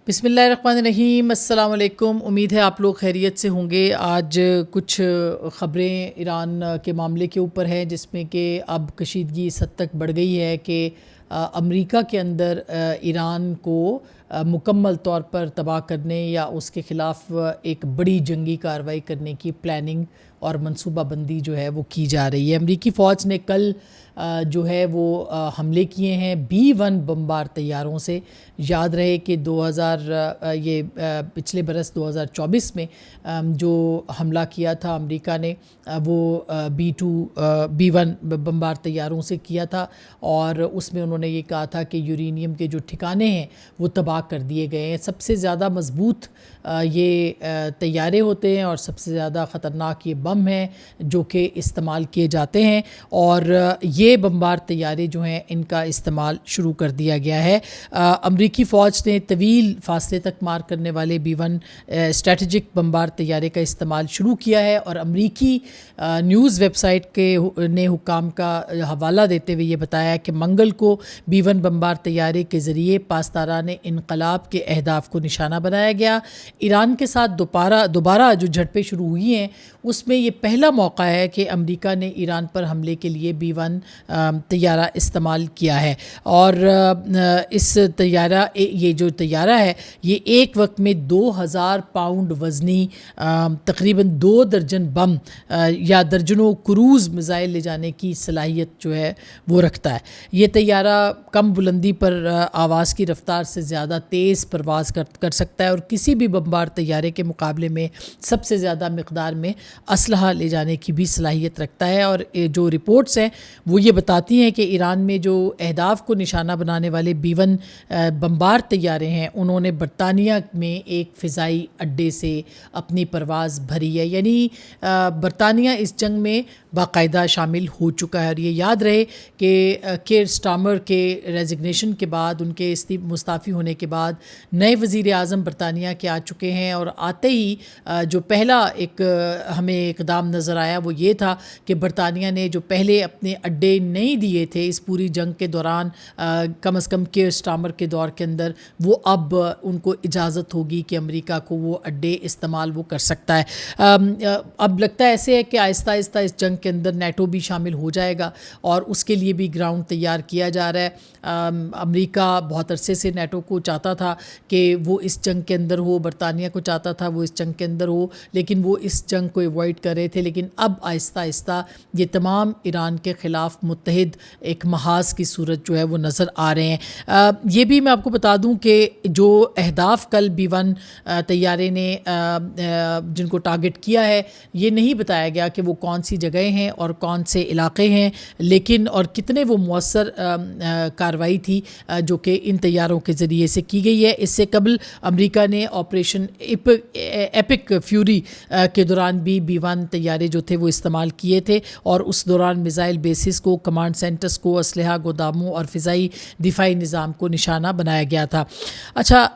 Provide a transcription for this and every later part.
بسم اللہ الرحمن الرحیم، السلام علیکم۔ امید ہے آپ لوگ خیریت سے ہوں گے۔ آج کچھ خبریں ایران کے معاملے کے اوپر ہیں، جس میں کہ اب کشیدگی اس حد تک بڑھ گئی ہے کہ امریکہ کے اندر ایران کو مکمل طور پر تباہ کرنے یا اس کے خلاف ایک بڑی جنگی کارروائی کرنے کی پلاننگ اور منصوبہ بندی جو ہے وہ کی جا رہی ہے۔ امریکی فوج نے کل جو ہے وہ حملے کیے ہیں B-1 بمبار طیاروں سے۔ یاد رہے کہ پچھلے برس 2024 میں جو حملہ کیا تھا امریکہ نے، وہ B-1 بمبار طیاروں سے کیا تھا، اور اس میں انہوں نے یہ کہا تھا کہ یورینیم کے جو ٹھکانے ہیں وہ تباہ کر دیے گئے ہیں۔ سب سے زیادہ مضبوط یہ طیارے ہوتے ہیں اور سب سے زیادہ خطرناک یہ بم ہیں جو کہ استعمال کیے جاتے ہیں، اور یہ بمبار طیارے جو ہیں ان کا استعمال شروع کر دیا گیا ہے۔ امریکی فوج نے طویل فاصلے تک مار کرنے والے B-1 اسٹریٹجک بمبار طیارے کا استعمال شروع کیا ہے، اور امریکی نیوز ویب سائٹ نے حکام کا حوالہ دیتے ہوئے یہ بتایا کہ منگل کو B-1 بمبار طیارے کے ذریعے پاسداران انقلاب کے اہداف کو نشانہ بنایا گیا۔ ایران کے ساتھ دوبارہ جو جھڑپیں شروع ہوئی ہیں، اس میں یہ پہلا موقع ہے کہ امریکہ نے ایران پر حملے کے لیے B-1 طیارہ استعمال کیا ہے، اور یہ جو طیارہ ہے یہ ایک وقت میں 2000 پاؤنڈ وزنی تقریباً 2 درجن بم یا درجنوں کروز میزائل لے جانے کی صلاحیت جو ہے وہ رکھتا ہے۔ یہ طیارہ کم بلندی پر آواز کی رفتار سے زیادہ تیز پرواز کر سکتا ہے، اور کسی بھی بمبار طیارے کے مقابلے میں سب سے زیادہ مقدار میں اسلحہ لے جانے کی بھی صلاحیت رکھتا ہے۔ اور جو رپورٹس ہیں وہ یہ بتاتی ہیں کہ ایران میں جو اہداف کو نشانہ بنانے والے B-1 بمبار طیارے ہیں، انہوں نے برطانیہ میں ایک فضائی اڈے سے اپنی پرواز بھری ہے، یعنی برطانیہ اس جنگ میں باقاعدہ شامل ہو چکا ہے۔ اور یہ یاد رہے کہ کیئر سٹارمر کے ریزگنیشن کے بعد، ان کے مستعفی ہونے کے بعد، نئے وزیر اعظم برطانیہ کے آ چکے ہیں، اور آتے ہی جو پہلا ایک ہمیں اقدام نظر آیا وہ یہ تھا کہ برطانیہ نے جو پہلے اپنے اڈے نہیں دیے تھے اس پوری جنگ کے دوران، کم از کم کیئر سٹارمر کے دور کے اندر، وہ اب ان کو اجازت ہوگی کہ امریکہ کو وہ اڈے استعمال وہ کر سکتا ہے۔ اب لگتا ہے ایسے ہے کہ آہستہ آہستہ اس جنگ کے اندر نیٹو بھی شامل ہو جائے گا، اور اس کے لیے بھی گراؤنڈ تیار کیا جا رہا ہے۔ امریکہ بہت عرصے سے نیٹو کو چاہتا تھا کہ وہ اس جنگ کے اندر ہو، برطانیہ کو چاہتا تھا وہ اس جنگ کے اندر ہو، لیکن وہ اس جنگ کو ایوائڈ کر رہے تھے، لیکن اب آہستہ آہستہ یہ تمام ایران کے خلاف متحد ایک محاذ کی صورت جو ہے وہ نظر آ رہے ہیں۔ یہ بھی میں آپ کو بتا دوں کہ جو اہداف کل B-1 طیارے نے جن کو ٹارگٹ کیا ہے، یہ نہیں بتایا گیا کہ وہ کون سی جگہیں ہیں اور کون سے علاقے ہیں، لیکن اور کتنے وہ مؤثر کارروائی تھی جو کہ ان طیاروں کے ذریعے سے کی گئی ہے۔ اس سے قبل امریکہ نے آپریشن ایپک فیوری کے دوران بھی B-1 طیارے جو تھے وہ استعمال کیے تھے، اور اس دوران میزائل بیسز کو، کمانڈ سینٹرز کو، اسلحہ گوداموں اور فضائی دفاعی نظام کو نشانہ بنایا گیا تھا۔ اچھا،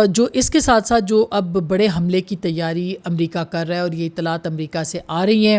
جو اس کے ساتھ ساتھ جو اب بڑے حملے کی تیاری امریکہ کر رہا ہے، اور یہ اطلاعات امریکہ سے آ رہی ہیں،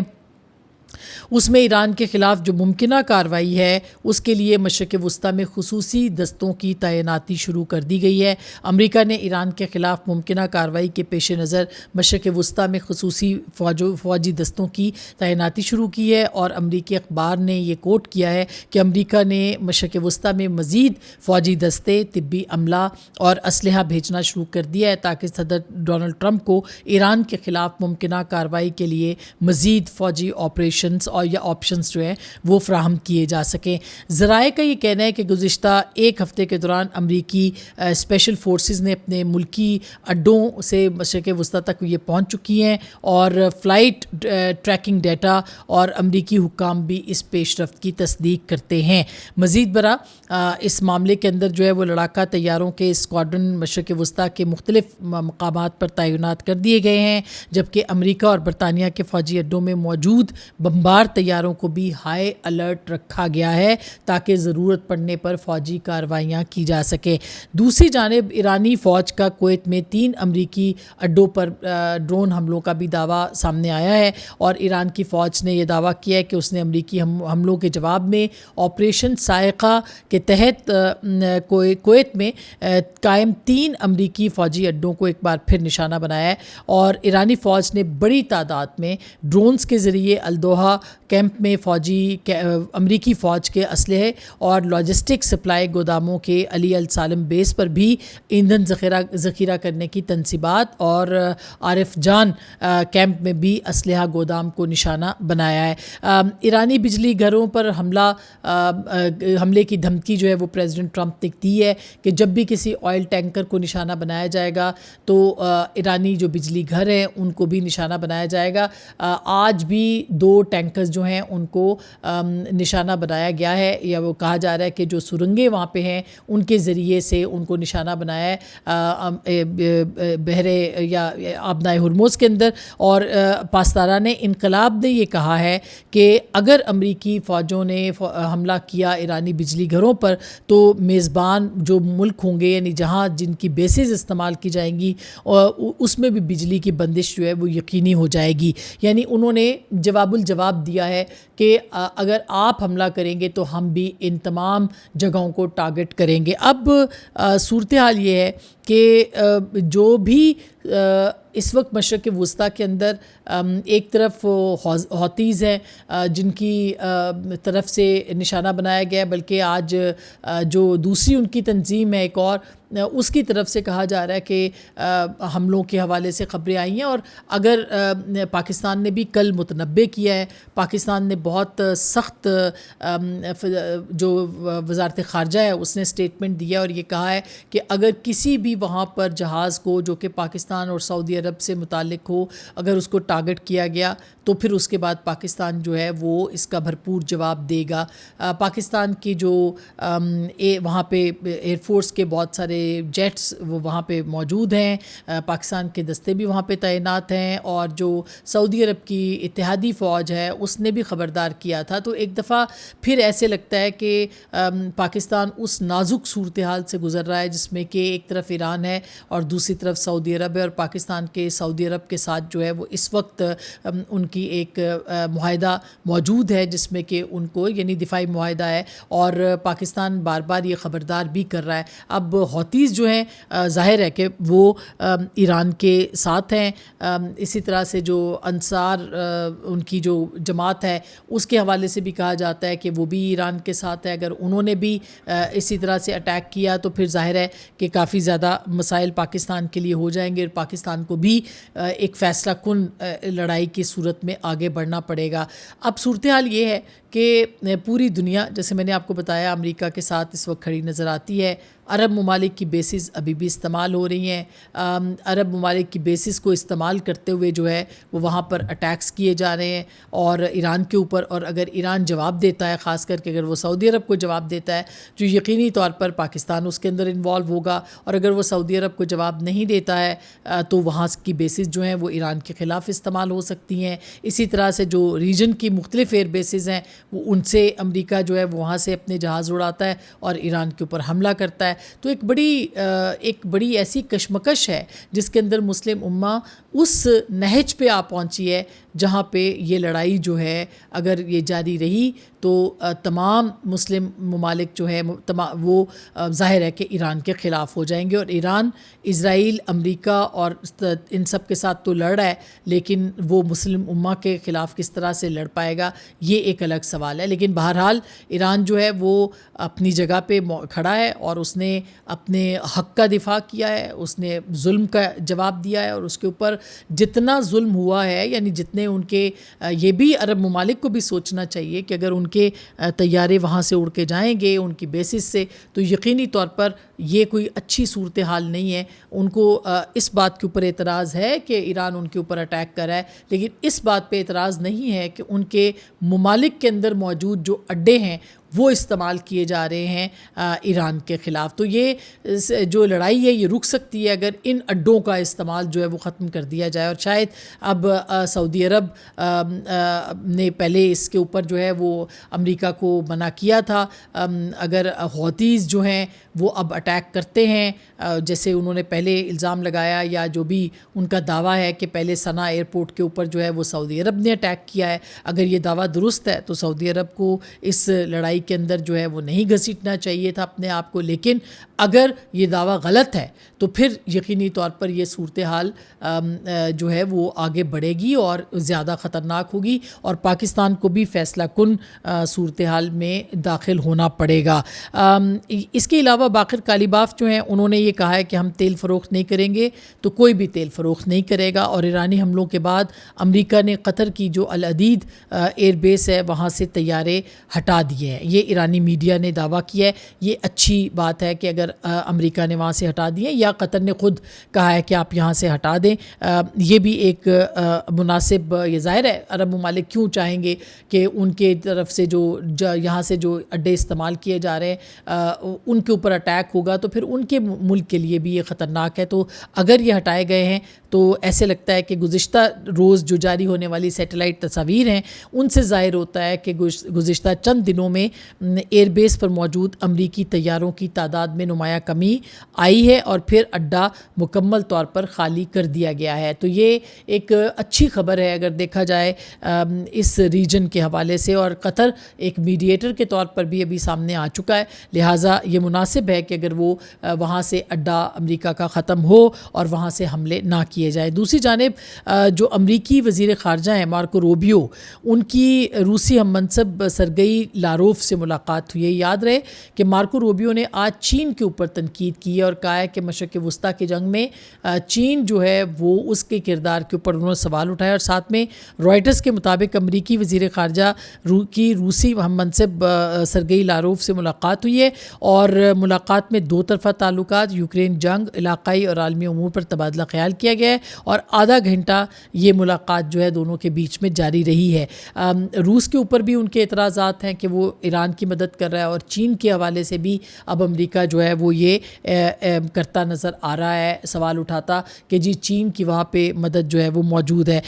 اس میں ایران کے خلاف جو ممکنہ کارروائی ہے اس کے لیے مشرق وسطیٰ میں خصوصی دستوں کی تعیناتی شروع کر دی گئی ہے۔ امریکہ نے ایران کے خلاف ممکنہ کارروائی کے پیش نظر مشرق وسطیٰ میں خصوصی فوجی دستوں کی تعیناتی شروع کی ہے، اور امریکی اخبار نے یہ کوٹ کیا ہے کہ امریکہ نے مشرق وسطیٰ میں مزید فوجی دستے، طبی عملہ اور اسلحہ بھیجنا شروع کر دیا ہے، تاکہ صدر ڈونلڈ ٹرمپ کو ایران کے خلاف ممکنہ کارروائی کے لیے مزید فوجی آپریشنز یا آپشنز جو ہیں وہ فراہم کیے جا سکیں۔ ذرائع کا یہ کہنا ہے کہ گزشتہ ایک ہفتے کے دوران امریکی اسپیشل فورسز نے اپنے ملکی اڈوں سے مشرق وسطیٰ تک یہ پہنچ چکی ہیں، اور فلائٹ ٹریکنگ ڈیٹا اور امریکی حکام بھی اس پیش رفت کی تصدیق کرتے ہیں۔ مزید برآں اس معاملے کے اندر جو ہے وہ لڑاکا طیاروں کے اسکواڈرن مشرق وسطیٰ کے مختلف مقامات پر تعینات کر دیے گئے ہیں، جبکہ امریکہ اور برطانیہ کے فوجی اڈوں میں موجود بمبار طیاروں کو بھی ہائی الرٹ رکھا گیا ہے تاکہ ضرورت پڑنے پر فوجی کارروائیاں کی جا سکیں۔ دوسری جانب ایرانی فوج کا کویت میں 3 امریکی اڈوں پر ڈرون حملوں کا بھی دعویٰ سامنے آیا ہے، اور ایران کی فوج نے یہ دعویٰ کیا ہے کہ اس نے امریکی حملوں کے جواب میں آپریشن صاعقہ کے تحت کویت میں قائم 3 امریکی فوجی اڈوں کو ایک بار پھر نشانہ بنایا ہے، اور ایرانی فوج نے بڑی تعداد میں ڈرونز کے ذریعے الدوحہ کیمپ میں امریکی فوج کے اسلحے اور لاجسٹک سپلائی گوداموں کے علی السالم بیس پر بھی ایندھن ذخیرہ کرنے کی تنصیبات اور عارف جان کیمپ میں بھی اسلحہ گودام کو نشانہ بنایا ہے۔ ایرانی بجلی گھروں پر حملے کی دھمکی جو ہے وہ پریزیڈنٹ ٹرمپ نے دی ہے کہ جب بھی کسی آئل ٹینکر کو نشانہ بنایا جائے گا تو ایرانی جو بجلی گھر ہیں ان کو بھی نشانہ بنایا جائے گا۔ آج بھی 2 ٹینکرز جو ہیں ان کو نشانہ بنایا گیا ہے، یا وہ کہا جا رہا ہے کہ جو سرنگیں وہاں پہ ہیں ان کے ذریعے سے ان کو نشانہ بنایا ہے بحرے یا آبنائے ہرمز کے اندر۔ اور پاسداران انقلاب نے یہ کہا ہے کہ اگر امریکی فوجوں نے حملہ کیا ایرانی بجلی گھروں پر تو میزبان جو ملک ہوں گے، یعنی جہاں جن کی بیسز استعمال کی جائیں گی اس میں بھی بجلی کی بندش جو ہے وہ یقینی ہو جائے گی۔ یعنی انہوں نے الجواب دیا ہے کہ اگر آپ حملہ کریں گے تو ہم بھی ان تمام جگہوں کو ٹارگٹ کریں گے۔ اب صورتحال یہ ہے کہ جو بھی اس وقت مشرق وسطیٰ کے اندر ایک طرف حوثیز ہیں جن کی طرف سے نشانہ بنایا گیا ہے، بلکہ آج جو دوسری ان کی تنظیم ہے ایک اور، اس کی طرف سے کہا جا رہا ہے کہ حملوں کے حوالے سے خبریں آئی ہیں، اور اگر پاکستان نے بھی کل متنبع کیا ہے، پاکستان نے بہت سخت جو وزارت خارجہ ہے اس نے اسٹیٹمنٹ دیا اور یہ کہا ہے کہ اگر کسی بھی وہاں پر جہاز کو جو کہ پاکستان اور سعودی عرب سے متعلق ہو، اگر اس کو ٹارگٹ کیا گیا تو پھر اس کے بعد پاکستان جو ہے وہ اس کا بھرپور جواب دے گا۔ پاکستان کی جو وہاں پہ ایئر فورس کے بہت سارے جیٹس وہ وہاں پہ موجود ہیں، پاکستان کے دستے بھی وہاں پہ تعینات ہیں، اور جو سعودی عرب کی اتحادی فوج ہے اس نے بھی خبردار کیا تھا۔ تو ایک دفعہ پھر ایسے لگتا ہے کہ پاکستان اس نازک صورتحال سے گزر رہا ہے جس میں کہ ایک طرف ایران ہے اور دوسری طرف سعودی عرب ہے، اور پاکستان کے سعودی عرب کے ساتھ جو ہے وہ اس وقت ان کی ایک معاہدہ موجود ہے جس میں کہ ان کو یعنی دفاعی معاہدہ ہے، اور پاکستان بار بار یہ خبردار بھی کر رہا ہے۔ اب حوثیز جو ہیں ظاہر ہے کہ وہ ایران کے ساتھ ہیں، اسی طرح سے جو انصار ان کی جو جماعت ہے اس کے حوالے سے بھی کہا جاتا ہے کہ وہ بھی ایران کے ساتھ ہے۔ اگر انہوں نے بھی اسی طرح سے اٹیک کیا تو پھر ظاہر ہے کہ کافی زیادہ مسائل پاکستان کے لیے ہو جائیں گے، اور پاکستان کو بھی ایک فیصلہ کن لڑائی کی صورت میں آگے بڑھنا پڑے گا۔ اب صورتحال یہ ہے کہ پوری دنیا جیسے میں نے آپ کو بتایا امریکہ کے ساتھ اس وقت کھڑی نظر آتی ہے۔ عرب ممالک کی بیسز ابھی بھی استعمال ہو رہی ہیں، عرب ممالک کی بیسز کو استعمال کرتے ہوئے جو ہے وہ وہاں پر اٹیکس کیے جا رہے ہیں اور ایران کے اوپر، اور اگر ایران جواب دیتا ہے، خاص کر کے اگر وہ سعودی عرب کو جواب دیتا ہے جو یقینی طور پر پاکستان اس کے اندر انوالو ہوگا، اور اگر وہ سعودی عرب کو جواب نہیں دیتا ہے تو وہاں کی بیسز جو ہیں وہ ایران کے خلاف استعمال ہو سکتی ہیں۔ اسی طرح سے جو ریجن کی مختلف ایئر بیسز ہیں وہ ان سے امریکہ جو ہے وہاں سے اپنے جہاز اڑاتا ہے اور ایران کے اوپر حملہ کرتا ہے۔ تو ایک بڑی ایسی کشمکش ہے جس کے اندر مسلم امہ اس نہج پہ پہنچی ہے جہاں پہ یہ لڑائی جو ہے اگر یہ جاری رہی تو تمام مسلم ممالک جو ہے وہ ظاہر ہے کہ ایران کے خلاف ہو جائیں گے، اور ایران اسرائیل امریکہ اور ان سب کے ساتھ تو لڑ رہا ہے لیکن وہ مسلم امہ کے خلاف کس طرح سے لڑ پائے گا یہ ایک الگ سوال ہے۔ لیکن بہرحال ایران جو ہے وہ اپنی جگہ پہ کھڑا ہے اور اس نے اپنے حق کا دفاع کیا ہے، اس نے ظلم کا جواب دیا ہے، اور اس کے اوپر جتنا ظلم ہوا ہے یعنی جتنے ان کے یہ بھی عرب ممالک کو بھی سوچنا چاہیے کہ اگر ان کے طیارے وہاں سے اڑ کے جائیں گے ان کی بیسس سے تو یقینی طور پر یہ کوئی اچھی صورتحال نہیں ہے. ان کو اس بات کے اوپر اعتراض ہے کہ ایران ان کے اوپر اٹیک کر رہا ہے، لیکن اس بات پہ اعتراض نہیں ہے کہ ان کے ممالک کے اندر موجود جو اڈے ہیں وہ استعمال کیے جا رہے ہیں ایران کے خلاف. تو یہ جو لڑائی ہے یہ رک سکتی ہے اگر ان اڈوں کا استعمال جو ہے وہ ختم کر دیا جائے. اور شاید اب سعودی عرب نے پہلے اس کے اوپر جو ہے وہ امریکہ کو منع کیا تھا. اگر حوثیز جو ہیں وہ اب اٹیک کرتے ہیں، جیسے انہوں نے پہلے الزام لگایا یا جو بھی ان کا دعویٰ ہے کہ پہلے صنعاء ایئرپورٹ کے اوپر جو ہے وہ سعودی عرب نے اٹیک کیا ہے، اگر یہ دعویٰ درست ہے تو سعودی عرب کو اس لڑائی کے اندر جو ہے وہ نہیں گھسیٹنا چاہیے تھا اپنے آپ کو. لیکن اگر یہ دعویٰ غلط ہے تو پھر یقینی طور پر یہ صورتحال جو ہے وہ آگے بڑھے گی اور زیادہ خطرناک ہوگی اور پاکستان کو بھی فیصلہ کن صورتحال میں داخل ہونا پڑے گا. اس کے علاوہ باقر کالیباف جو ہیں انہوں نے یہ کہا ہے کہ ہم تیل فروخت نہیں کریں گے، تو کوئی بھی تیل فروخت نہیں کرے گا. اور ایرانی حملوں کے بعد امریکہ نے قطر کی جو العدید ایئر بیس ہے وہاں سے طیارے ہٹا دیے ہیں. یہ ایرانی میڈیا نے دعویٰ کیا ہے. یہ اچھی بات ہے کہ اگر امریکہ نے وہاں سے ہٹا دیے یا قطر نے خود کہا ہے کہ آپ یہاں سے ہٹا دیں، یہ بھی ایک مناسب، یہ ظاہر ہے عرب ممالک کیوں چاہیں گے کہ ان کے طرف سے جو یہاں سے جو اڈے استعمال کیے جا رہے ہیں ان کے اوپر اٹیک ہوگا تو پھر ان کے ملک کے لیے بھی یہ خطرناک ہے. تو اگر یہ ہٹائے گئے ہیں تو ایسے لگتا ہے کہ گزشتہ روز جو جاری ہونے والی سیٹلائٹ تصاویر ہیں ان سے ظاہر ہوتا ہے کہ گزشتہ چند دنوں میں ایئر بیس پر موجود امریکی طیاروں کی تعداد میں نمایاں کمی آئی ہے اور پھر اڈا مکمل طور پر خالی کر دیا گیا ہے. تو یہ ایک اچھی خبر ہے اگر دیکھا جائے اس ریجن کے حوالے سے، اور قطر ایک میڈیٹر کے طور پر بھی ابھی سامنے آ چکا ہے. لہٰذا یہ مناسب ہے کہ اگر وہ وہاں سے اڈا امریکہ کا ختم ہو اور وہاں سے حملے نہ کیے جائیں. دوسری جانب جو امریکی وزیر خارجہ ہیں مارکو روبیو، ان کی روسی ہم منصب سرگئی لاروف سے ملاقات ہوئی ہے. یاد رہے کہ مارکو روبیو نے آج چین کے اوپر تنقید کی ہے اور کہا ہے کہ مشرق وسطیٰ کی جنگ میں چین جو ہے وہ اس کے کردار کے اوپر انہوں نے سوال اٹھایا. اور ساتھ میں رائٹرز کے مطابق امریکی وزیر خارجہ کی روسی ہم منصب سرگئی لاروف سے ملاقات ہوئی ہے اور ملاقات میں دو طرفہ تعلقات، یوکرین جنگ، علاقائی اور عالمی امور پر تبادلہ خیال کیا گیا ہے اور آدھا گھنٹہ یہ ملاقات جو ہے دونوں کے بیچ میں جاری رہی ہے. روس کے اوپر بھی ان کے اعتراضات ہیں کہ وہ ایران کی مدد کر رہا ہے اور چین کے حوالے سے بھی اب امریکہ جو ہے وہ یہ کرتا نظر آ رہا ہے، سوال اٹھاتا کہ جی چین کی وہاں پہ مدد جو ہے وہ موجود ہے.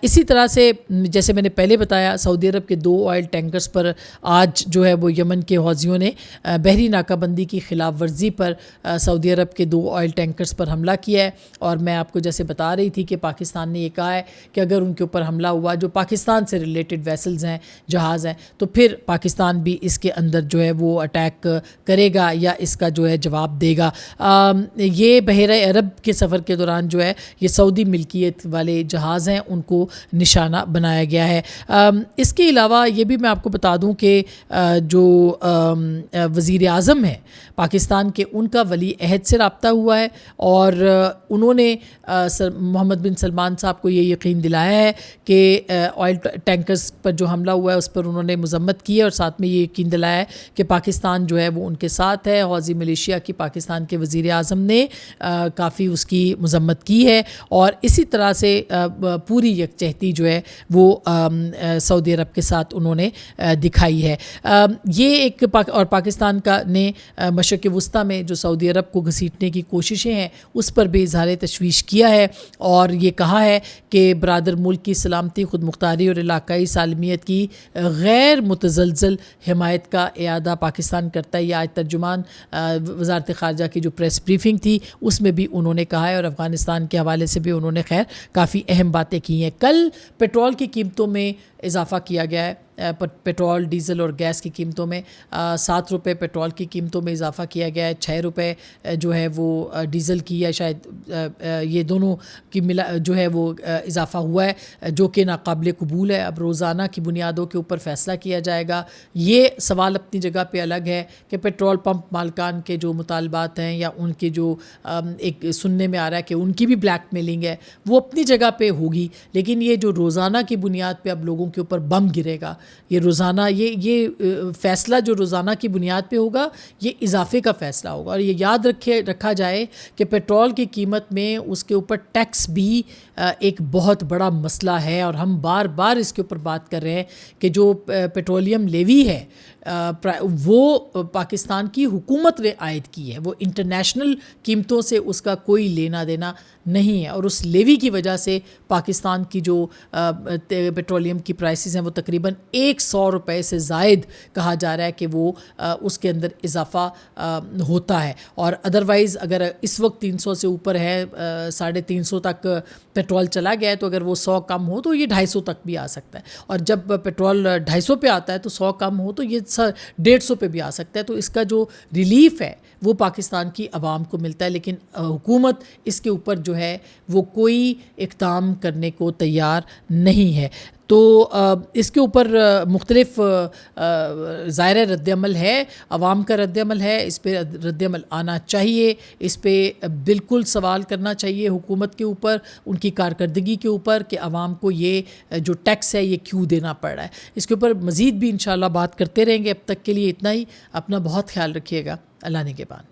اسی طرح سے جیسے میں نے پہلے بتایا سعودی عرب کے 2 آئل ٹینکرز پر آج جو ہے وہ یمن کے حوثیوں نے بحری ناکہ بندی کی خلاف ورزی پر سعودی عرب کے 2 آئل ٹینکرز پر حملہ کیا ہے. اور میں آپ کو جیسے بتا رہی تھی کہ پاکستان نے یہ کہا ہے کہ اگر ان کے اوپر حملہ ہوا جو پاکستان سے ریلیٹڈ ویسلز ہیں، جہاز ہیں، تو پھر پاکستان بھی اس کے اندر جو ہے وہ اٹیک کرے گا یا اس کا جو ہے جواب دے گا. یہ بحیرہ عرب کے سفر کے دوران جو ہے یہ سعودی ملکیت والے جہاز ہیں ان کو نشانہ بنایا گیا ہے. اس کے علاوہ یہ بھی میں آپ کو بتا دوں کہ جو وزیر اعظم ہیں پاکستان کے، ان کا ولی عہد سے رابطہ ہوا ہے اور انہوں نے محمد بن سلمان صاحب کو یہ یقین دلایا ہے کہ آئل ٹینکرز پر جو حملہ ہوا ہے اس پر انہوں نے مذمت کی ہے اور ساتھ میں یہ یقین دلایا ہے کہ پاکستان جو ہے وہ ان کے ساتھ ہے. حوثی ملیشیا کی پاکستان کے وزیر اعظم نے کافی اس کی مذمت کی ہے اور اسی طرح سے پوری یکجہتی جو ہے وہ سعودی عرب کے ساتھ انہوں نے دکھائی ہے. یہ ایک اور پاکستان کا نے مشرق وسطیٰ میں جو سعودی عرب کو گھسیٹنے کی کوششیں ہیں اس پر بھی اظہار تشویش کیا ہے اور یہ کہا ہے کہ برادر ملک کی سلامتی، خود مختاری اور علاقائی سالمیت کی غیر متزلزل حمایت کا اعادہ پاکستان کرتا ہے. یہ آج ترجمان وزارت خارجہ کی جو پریس بریفنگ تھی اس میں بھی انہوں نے کہا ہے اور افغانستان کے حوالے سے بھی انہوں نے خیر کافی اہم باتیں کی ہیں. کل پیٹرول کی قیمتوں میں اضافہ کیا گیا ہے. پیٹرول، ڈیزل اور گیس کی قیمتوں میں 7 روپے پیٹرول کی قیمتوں میں اضافہ کیا گیا ہے، 6 روپے جو ہے وہ ڈیزل کی یا شاید یہ دونوں کی جو ہے وہ اضافہ ہوا ہے جو کہ ناقابل قبول ہے. اب روزانہ کی بنیادوں کے اوپر فیصلہ کیا جائے گا. یہ سوال اپنی جگہ پہ الگ ہے کہ پیٹرول پمپ مالکان کے جو مطالبات ہیں یا ان کے جو ایک سننے میں آ رہا ہے کہ ان کی بھی بلیک میلنگ ہے وہ اپنی جگہ پہ ہوگی، لیکن یہ جو روزانہ کی بنیاد پہ اب لوگوں کے اوپر بم گرے گا یہ روزانہ یہ فیصلہ جو روزانہ کی بنیاد پہ ہوگا یہ اضافے کا فیصلہ ہوگا. اور یہ یاد رکھا جائے کہ پیٹرول کی قیمت میں اس کے اوپر ٹیکس بھی ایک بہت بڑا مسئلہ ہے, اور ہم بار بار اس کے اوپر بات کر رہے ہیں کہ جو پیٹرولیم لیوی ہے وہ پاکستان کی حکومت نے عائد کی ہے, وہ انٹرنیشنل قیمتوں سے اس کا کوئی لینا دینا نہیں ہے. اور اس لیوی کی وجہ سے پاکستان کی جو پیٹرولیم کی پرائسز ہیں وہ تقریباً 100 روپے سے زائد کہا جا رہا ہے کہ وہ اس کے اندر اضافہ ہوتا ہے. اور ادروائز اگر اس وقت 300 سے اوپر ہے, 350 تک پیٹرول چلا گیا ہے, تو اگر وہ 100 کم ہو تو یہ 250 تک بھی آ سکتا ہے. اور جب پیٹرول 250 پہ آتا ہے تو 100 کم ہو تو یہ 150 پہ بھی آ سکتا ہے. تو اس کا جو ریلیف ہے وہ پاکستان کی عوام کو ملتا ہے, لیکن حکومت اس کے اوپر جو ہے وہ کوئی اقدام کرنے کو تیار نہیں ہے. تو اس کے اوپر مختلف ظاہر رد عمل ہے, عوام کا رد عمل ہے, اس پہ رد عمل آنا چاہیے, اس پہ بالکل سوال کرنا چاہیے حکومت کے اوپر, ان کی کارکردگی کے اوپر کہ عوام کو یہ جو ٹیکس ہے یہ کیوں دینا پڑ رہا ہے. اس کے اوپر مزید بھی انشاءاللہ بات کرتے رہیں گے. اب تک کے لیے اتنا ہی. اپنا بہت خیال رکھیے گا. اللہ نگہبان.